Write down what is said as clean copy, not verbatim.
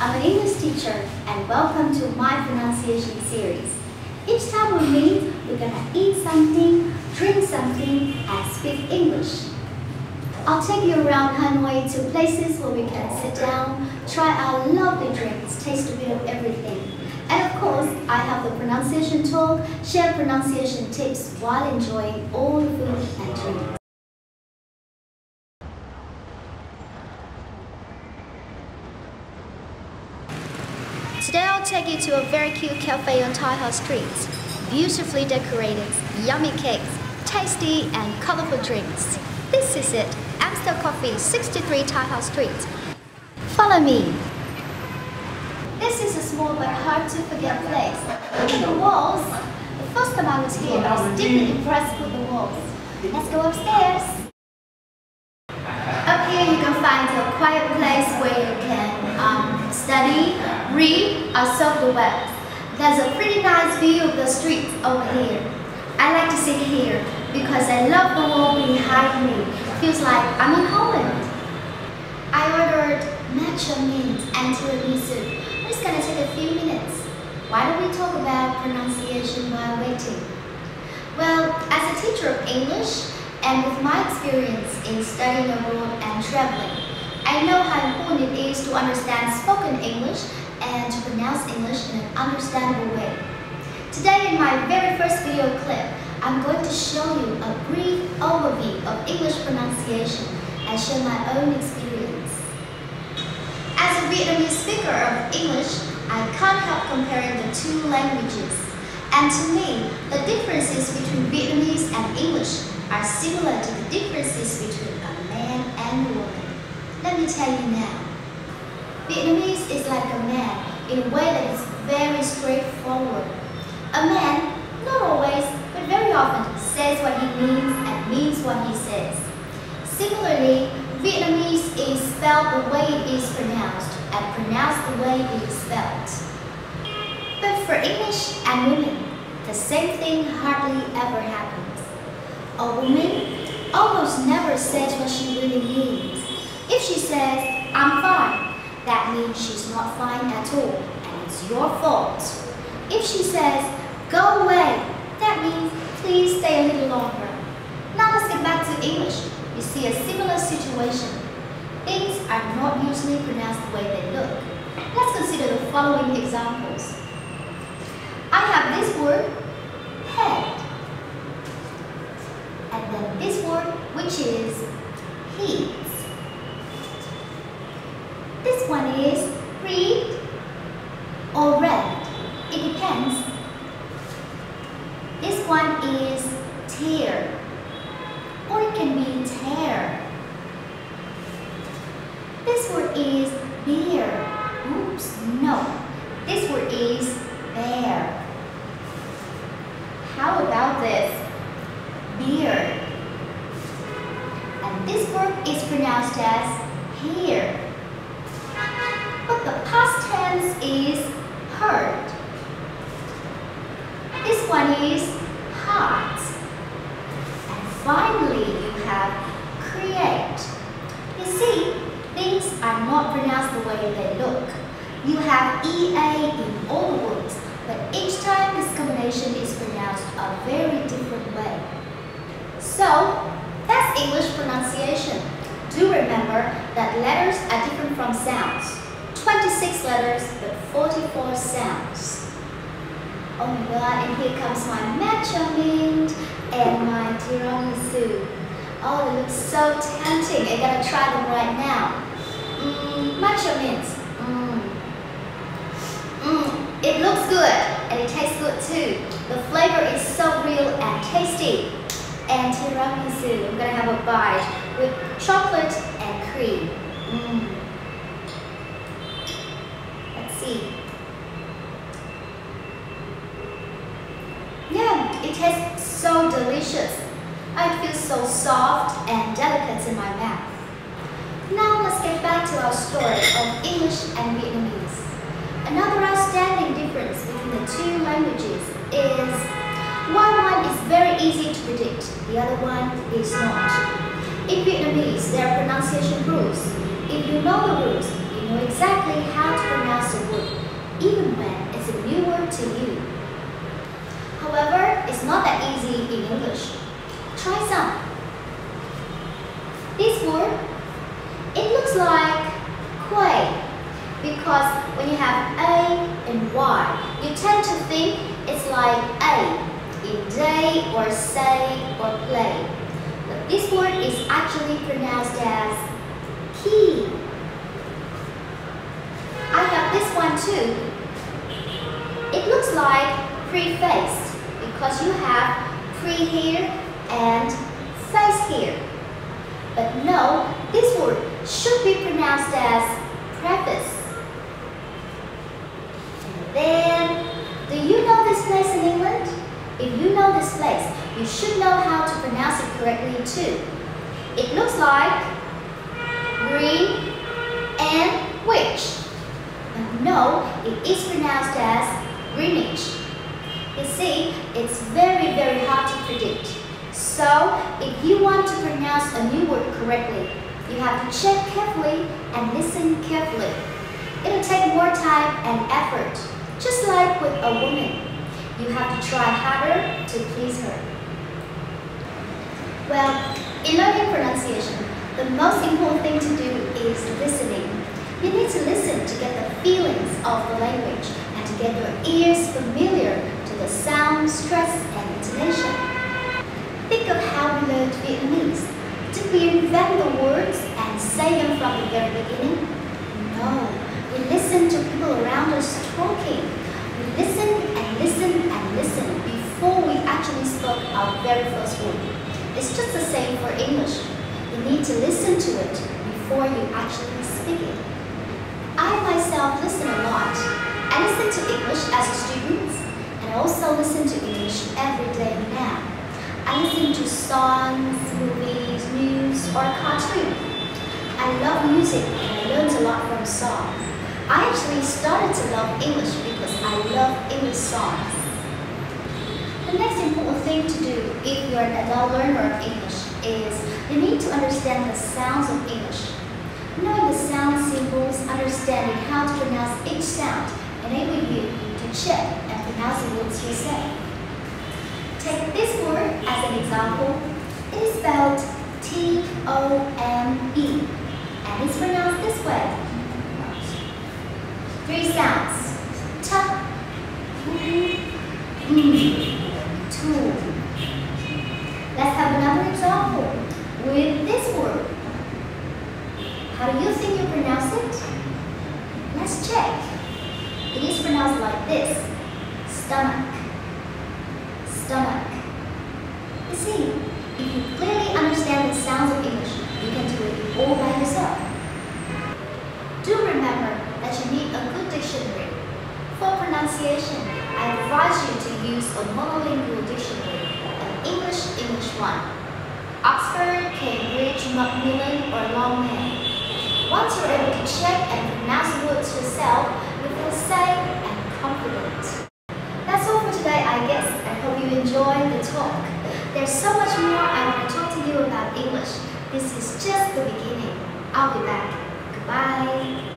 I'm an English teacher and welcome to my pronunciation series. Each time we meet, we're gonna eat something, drink something, and speak English. I'll take you around Hanoi to places where we can sit down, try our lovely drinks, taste a bit of everything. And of course, I have the pronunciation talk, share pronunciation tips while enjoying all the food and drinks. Today I'll take you to a very cute cafe on Taihao Street. Beautifully decorated, yummy cakes, tasty and colorful drinks. This is it, Amstel Coffee, 63 Taihao Street. Follow me. This is a small but hard to forget place. Look at the walls. The first time I was here, I was deeply impressed with the walls. Let's go upstairs. Up here you can find a quiet place where you can study, read, or surf the web. There's a pretty nice view of the streets over here. I like to sit here because I love the wall behind me. Feels like I'm in Holland. I ordered matcha mint and tiramisu. It's gonna take a few minutes. Why don't we talk about pronunciation while waiting? Well, as a teacher of English, and with my experience in studying abroad and traveling, I know how important it is to understand spoken English and to pronounce English in an understandable way. Today, in my very first video clip, I'm going to show you a brief overview of English pronunciation and share my own experience. As a Vietnamese speaker of English, I can't help comparing the two languages. And to me, the differences between Vietnamese and English are similar to the differences between a man and a woman. Let me tell you now. Vietnamese is like a man in a way that is very straightforward. A man, not always, but very often, says what he means and means what he says. Similarly, Vietnamese is spelled the way it is pronounced and pronounced the way it is spelled. But for English and women, the same thing hardly ever happens. A woman almost never says what she really means. If she says, "I'm fine," that means she's not fine at all, and it's your fault. If she says, "Go away," that means please stay a little longer. Now let's get back to English. You see a similar situation. Things are not usually pronounced the way they look. Let's consider the following examples. I have this word, head, and then this word, which is heat. This one is read or red. It depends. This one is tear, or it can be tear. This word is beer. Oops, no. This word is bear. How about this? Beard. And this word is pronounced as here. But the past tense is heard. This one is hot. And finally, you have create. You see, things are not pronounced the way they look. You have EA in all the words, but each time this combination is pronounced a very different way. So, that's English pronunciation. Do remember that letters are different from sounds. 26 letters, but 44 sounds. Oh my god, and here comes my matcha mint and my tiramisu. Oh, they look so tempting. I'm gonna try them right now. Matcha mint. It looks good and it tastes good too. The flavor is so real and tasty. And tiramisu, I'm gonna have a bite with chocolate and cream. Let's see. Yeah, it tastes so delicious. It feels so soft and delicate in my mouth. Now let's get back to our story of English and Vietnamese. Another outstanding difference between the two languages is one is very easy to predict, the other one is not. In Vietnamese, there are pronunciation rules. If you know the rules, you You know exactly how to pronounce a word, even when it's a new word to you. However, it's not that easy in English. Try some. This word, it looks like quay, because when you have A and Y, you tend to think it's like A in day or say or play. But this word is actually pronounced as key. I have this one too. It looks like preface because you have pre here and face here. But no, this word should be pronounced as preface. And then, do you know this place in England? If you know this place, you should know how to pronounce it correctly too. It looks like green and which. But no, it is pronounced as Greenwich. You see, it's very, very hard to predict. So, if you want to pronounce a new word correctly, you have to check carefully and listen carefully. It'll take more time and effort, just like with a woman. You have to try harder to please her. Well, in learning pronunciation, the most important thing to do is listening. You need to listen to get the feelings of the language and to get your ears familiar to the sound, stress, and intonation. Think of how we learned Vietnamese. Did we invent the words and say them from the very beginning? No. We listened to people around us talking. We listened and listened and listened before we actually spoke our very first word. It's just the same for English. You need to listen to it before you actually speak it. I myself listen a lot. I listen to English as a student and I also listen to English every day now. I listen to songs, movies, news, or cartoons. I love music and I learned a lot from songs. I actually started to love English because I love English songs. The next important thing to do if you're an adult learner of English is you need to understand the sounds of English. Knowing the sound symbols, understanding how to pronounce each sound enable you to check and pronounce the words you say. Take this word as an example. It is spelled T-O-M-E and it's pronounced this way. 3 sounds. T, tool. Let's have another example with this word. How do you think you pronounce it? Let's check. It is pronounced like this. Stomach. Stomach. You see, if you clearly understand the sounds of English, you can do it all by yourself. Do remember that you need a good dictionary. For pronunciation, I advise you to use a monolingual dictionary, an English 1, Oxford, Cambridge, Macmillan, or Longman. Once you're able to check and pronounce the words yourself, you feel safe and confident. That's all for today, I guess. I hope you enjoyed the talk. There's so much more I want to talk to you about English. This is just the beginning. I'll be back. Goodbye.